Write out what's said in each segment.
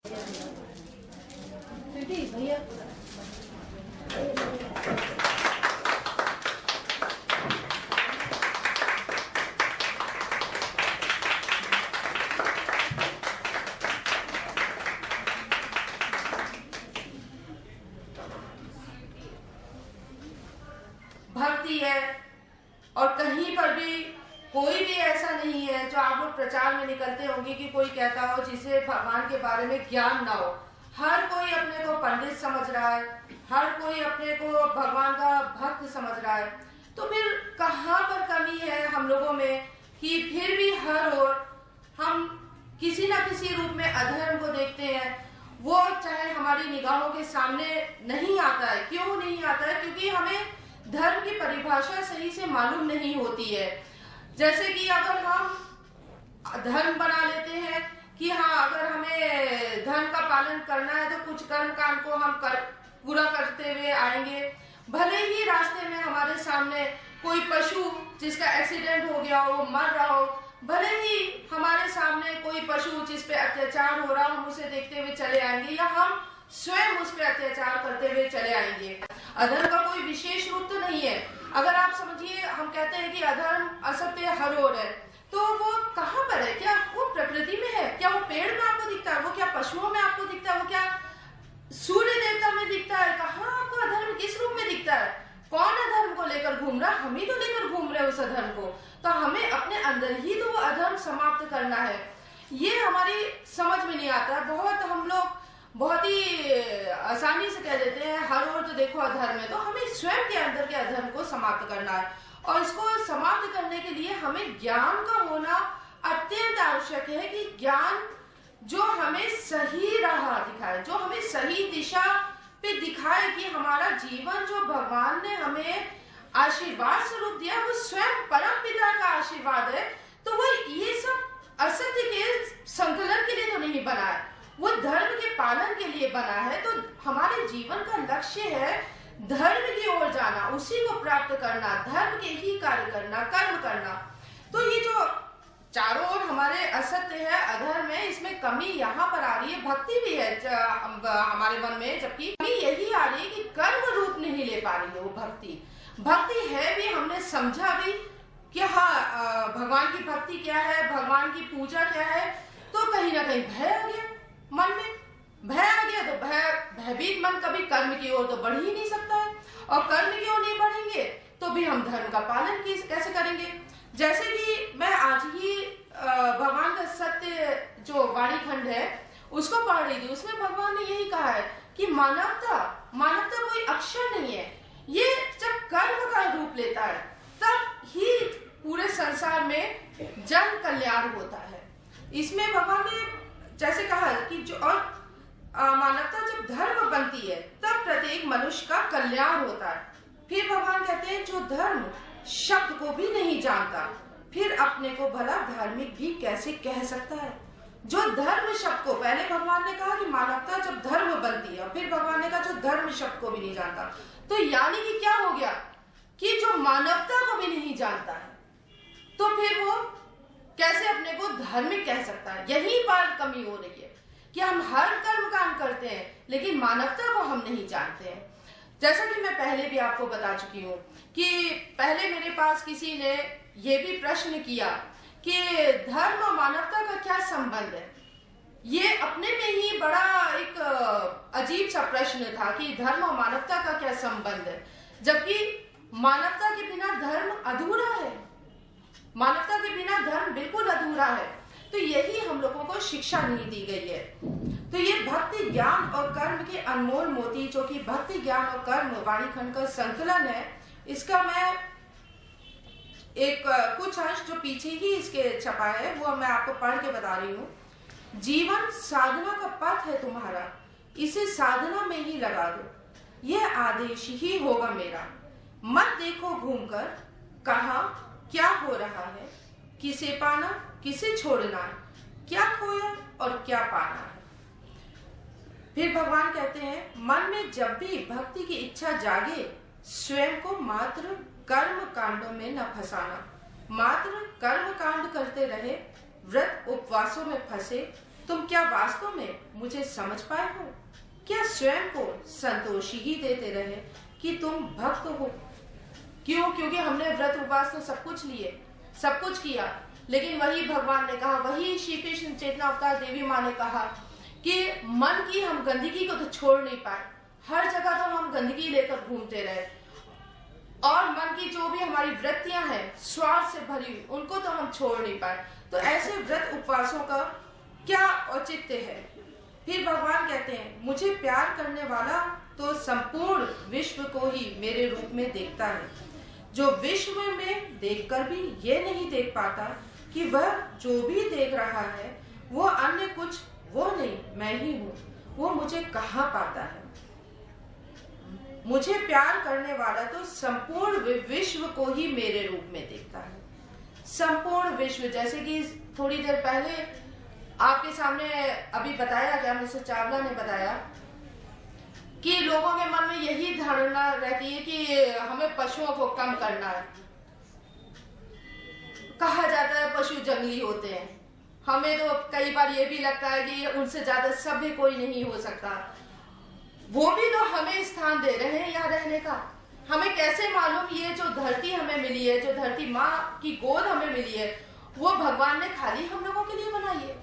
भैया भक्ति है और कहीं पर भी कोई भी ऐसा नहीं है जो आप लोग प्रचार में निकलते होंगे कि कोई कहता हो जिसे भगवान के बारे में ज्ञान ना हो। हर कोई अपने को पंडित समझ रहा है, हर कोई अपने को भगवान का भक्त समझ रहा है। तो फिर कहाँ पर कमी है हम लोगों में कि फिर भी हर ओर हम किसी ना किसी रूप में अधर्म को देखते हैं। वो चाहे हमारी निगाहों के सामने नहीं आता है। क्यों नहीं आता है? क्योंकि हमें धर्म की परिभाषा सही से मालूम नहीं होती है। जैसे कि अगर हम धर्म बना लेते हैं कि हाँ, अगर हमें धर्म का पालन करना है तो कुछ कर्म कांड को हम पूरा करते हुए आएंगे। भले ही रास्ते में हमारे सामने कोई पशु जिसका एक्सीडेंट हो गया हो, वो मर रहा हो, भले ही हमारे सामने कोई पशु जिस पे अत्याचार हो रहा हो, हम उसे देखते हुए चले आएंगे या हम स्वयं उस पर अत्याचार करते हुए चले आएंगे। अधर्म का कोई विशेष रूप तो नहीं है। अगर आप समझिए, हम कहते हैं कि अधर्म असत्य हर ओर है, तो वो कहाँ पर है? क्या वो प्रकृति में है? क्या वो पेड़ में आपको दिखता है? वो क्या पशुओं में आपको दिखता है? वो क्या सूर्य देवता में दिखता है? कहाँ आपको अधर्म किस रूप में दिखता है? कौन अधर्म को लेकर घूम रहा? हम ही तो लेकर घूम रहे उस अधर्म को। तो हमें अपने अंदर ही तो वो अधर्म समाप्त करना है। ये हमारी समझ में नहीं आता। हम लोग बहुत ही आसानी से कह देते हैं हर ओर तो देखो अधर्म है। तो हमें स्वयं के अंदर के अधर्म को समाप्त करना है और इसको समाप्त करने के लिए हमें ज्ञान का होना अत्यंत आवश्यक है कि ज्ञान जो हमें सही राह दिखाए, जो हमें सही दिशा पे दिखाए कि हमारा जीवन जो भगवान ने हमें आशीर्वाद स्वरूप दिया वो स्वयं परम पिता का आशीर्वाद है। तो वो ये सब असत्य के संकलन के लिए तो नहीं बना है, वो धर्म के पालन के लिए बना है। तो हमारे जीवन का लक्ष्य है धर्म की ओर जाना, उसी को प्राप्त करना, धर्म के ही कार्य करना, कर्म करना। तो ये जो चारों ओर हमारे असत्य है, अधर्म है, इसमें कमी यहाँ पर आ रही है। भक्ति भी है हमारे मन में, जबकि कमी यही आ रही है कि कर्म रूप नहीं ले पा रही है वो भक्ति। भक्ति है भी, हमने समझा भी कि हाँ, भगवान की भक्ति क्या है, भगवान की पूजा क्या है। तो कहीं ना कहीं भय आ गया मन में। भय आ गया तो भयभीत मन कभी कर्म की ओर तो बढ़ ही नहीं सकता है, और कर्म की ओर नहीं बढ़ेंगे तो भी हम धर्म का पालन कैसे करेंगे? जैसे कि मैं आज ही भगवान का सत्य जो वाणी खंड है उसको पढ़ रही थी। उसमें भगवान ने यही कहा है कि मानवता कोई अक्षर नहीं है। ये जब कर्म का रूप लेता है तब ही पूरे संसार में जन कल्याण होता है। इसमें भगवान ने जैसे कहा कि जो और मानवता जब धर्म बनती है तब प्रत्येक मनुष्य का कल्याण होता है। फिर भगवान कहते हैं जो धर्म शब्द को भी नहीं जानता फिर अपने को भला धार्मिक भी कैसे कह सकता है? जो धर्म शब्द को, पहले भगवान ने कहा कि मानवता जब धर्म बनती है, फिर भगवान ने कहा जो धर्म शब्द को भी नहीं जानता। तो यानी कि क्या हो गया कि जो मानवता को भी नहीं जानता है तो फिर वो कैसे अपने को धार्मिक कह सकता है? यहीं पर कमी हो रही है कि हम हर कर्म काम करते हैं लेकिन मानवता को हम नहीं जानते हैं। जैसा कि मैं पहले भी आपको बता चुकी हूँ कि पहले मेरे पास किसी ने ये भी प्रश्न किया कि धर्म और मानवता का क्या संबंध है। ये अपने में ही बड़ा एक अजीब सा प्रश्न था कि धर्म और मानवता का क्या संबंध है, जबकि मानवता के बिना धर्म अधूरा है। मानवता के बिना धर्म बिल्कुल अधूरा है। तो यही हम लोगों को शिक्षा नहीं दी गई है। तो ये भक्ति ज्ञान और कर्म के अनमोल मोती, जो कि भक्ति ज्ञान और कर्म वाणी खंड का संकलन है, इसका मैं एक कुछ अंश जो पीछे ही इसके छपा है वो मैं आपको पढ़ के बता रही हूँ। जीवन साधना का पथ है तुम्हारा, इसे साधना में ही लगा दो, यह आदेश ही होगा मेरा। मत देखो घूमकर कहाँ क्या हो रहा है, किसे पाना किसे छोड़ना है, क्या खोया और क्या पाना है। फिर भगवान कहते हैं मन में जब भी भक्ति की इच्छा जागे स्वयं को मात्र कर्म कांडों में न फंसाना। मात्र कर्म कांड करते रहे, व्रत उपवासों में फंसे, तुम क्या वास्तव में मुझे समझ पाए हो? क्या स्वयं को संतोष ही देते रहे कि तुम भक्त हो? क्यों? क्योंकि हमने व्रत उपवास तो सब कुछ लिए, सब कुछ किया, लेकिन वही भगवान ने कहा, वही श्री कृष्ण चेतना अवतार देवी माँ ने कहा कि मन की हम गंदगी को तो छोड़ नहीं पाए। हर जगह तो हम गंदगी लेकर घूमते रहे, और मन की जो भी हमारी वृत्तियां हैं स्वार्थ से भरी हुई, उनको तो हम छोड़ नहीं पाए। तो ऐसे व्रत उपवासों का क्या औचित्य है? फिर भगवान कहते हैं, मुझे प्यार करने वाला तो संपूर्ण विश्व को ही मेरे रूप में देखता है, जो विश्व में देखकर भी ये नहीं देख पाता कि वह जो भी देख रहा है वो अन्य कुछ वो नहीं, मैं ही हूँ। वो मुझे कहाँ पाता है? मुझे प्यार करने वाला तो संपूर्ण विश्व को ही मेरे रूप में देखता है। संपूर्ण विश्व, जैसे कि थोड़ी देर पहले आपके सामने अभी बताया गया, मिस्टर चावला ने बताया कि लोगों के मन में यही धारणा रहती है कि हमें पशुओं को कम करना है। कहा जाता है पशु जंगली होते हैं। हमें तो कई बार ये भी लगता है कि उनसे ज्यादा सभ्य कोई नहीं हो सकता। वो भी तो हमें स्थान दे रहे हैं यहाँ रहने का। हमें कैसे मालूम ये जो धरती हमें मिली है, जो धरती माँ की गोद हमें मिली है, वो भगवान ने खाली हम लोगों के लिए बनाई है।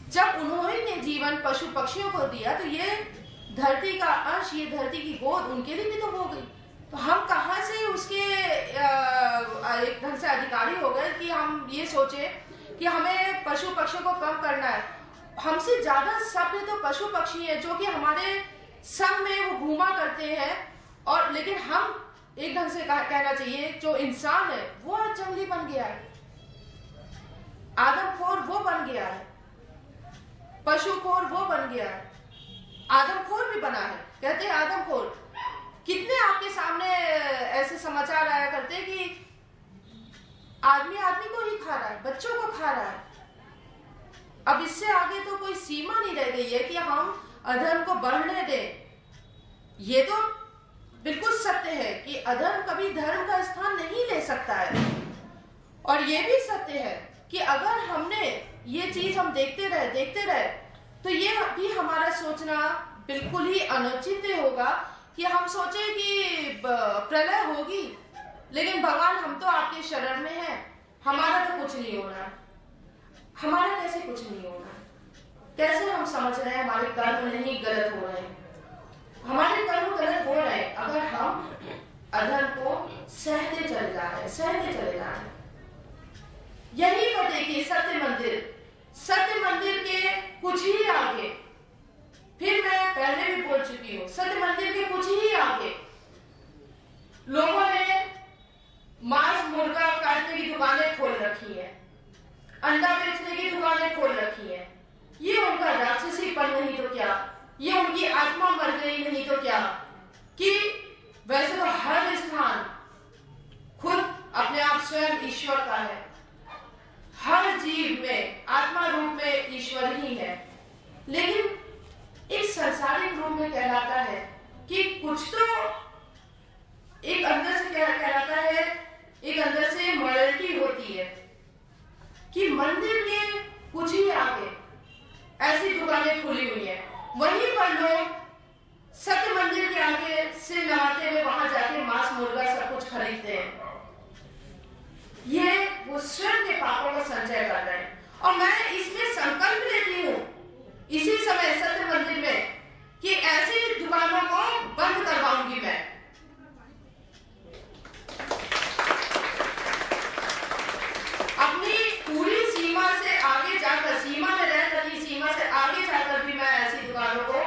जब उन्होंने जीवन पशु पक्षियों को दिया तो ये धरती का अंश, ये धरती की गोद उनके लिए भी तो हो गई। तो हम कहाँ से उसके एक ढंग से अधिकारी हो गए कि हम ये सोचे कि हमें पशु पक्षियों को कम करना है। हमसे ज्यादा सभ्य तो पशु पक्षी है जो कि हमारे संग में वो घूमा करते हैं, और लेकिन हम एक ढंग से कहना चाहिए जो इंसान है वो जंगली बन गया है, आदमखोर वो बन गया है, पशुखोर वो बन गया है, आदमखोर भी बना है। कहते हैं आदमखोर। कितने आपके सामने ऐसे समाचार आया करते कि आदमी आदमी को ही खा रहा है, बच्चों को खा रहा है। अब इससे आगे तो कोई सीमा नहीं रह गई है कि हम अधर्म को बढ़ने दें। ये तो बिल्कुल सत्य है कि अधर्म कभी धर्म का स्थान नहीं ले सकता है, और ये भी सत्य है कि अगर हमने ये चीज हम देखते रहे तो ये भी हमारा सोचना बिल्कुल ही अनुचित होगा कि हम सोचे कि प्रलय होगी, लेकिन भगवान हम तो आपके शरण में हैं, हमारा तो कुछ नहीं होना। हमारा कैसे कुछ नहीं होना? कैसे हम समझ रहे हैं हमारे कर्म नहीं गलत हो रहे हैं? हमारे कर्म गलत हो रहे हैं अगर हम अधर्म को सहते चले जा रहे हैं। यही पर देखिए सत्य मंदिर के कुछ ही आगे, फिर मैं पहले भी बोल चुकी हूँ, सत्य मंदिर के कुछ ही आगे लोगों ने मांस मुर्गा काटने की दुकानें खोल रखी है, अंडा बेचने की दुकानें खोल रखी है। ये उनका राक्षसीपन नहीं तो क्या, ये उनकी आत्मा मर गई नहीं तो क्या, कि वैसे तो हर स्थान खुद अपने आप स्वयं ईश्वर का है। हर जीव में आत्मा रूप में ईश्वर ही है, लेकिन एक संसारिक रूप में कहलाता है कि कुछ तो एक अंदर से कहलाता है, एक अंदर से मॉरलिटी होती है कि मंदिर के कुछ ही आगे ऐसी दुकानें खुली हुई है, वहीं पर लोग सत्य मंदिर के आगे से नहाते हुए वहां जाके मांस मुर्गा सब कुछ खरीदते हैं। ये वो स्वयं के पापों का संचय कर रहे हैं। और मैं इसमें संकल्प लेती हूँ इसी समय सत्य मंदिर में कि ऐसी दुकानों को बंद करवाऊंगी मैं। अपनी पूरी सीमा से आगे जाकर, सीमा में रहकर ही सीमा से आगे जाकर भी मैं ऐसी दुकानों को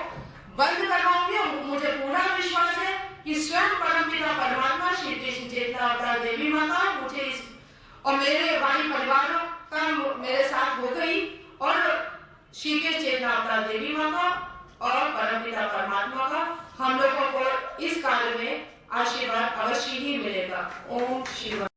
बंद करवाऊंगी। और मुझे पूरा विश्वास है कि स्वयं परमपिता परमात्मा श्री कृष्ण चेतना अवतार देवी माता मुझे इस और मेरे वाणी परिवारों का मेरे साथ हो गई, और श्री कृष्ण चेतना अवतार देवी माता और परमपिता परमात्मा का हम लोगों को इस कार्य में आशीर्वाद अवश्य ही मिलेगा। ओम शिव।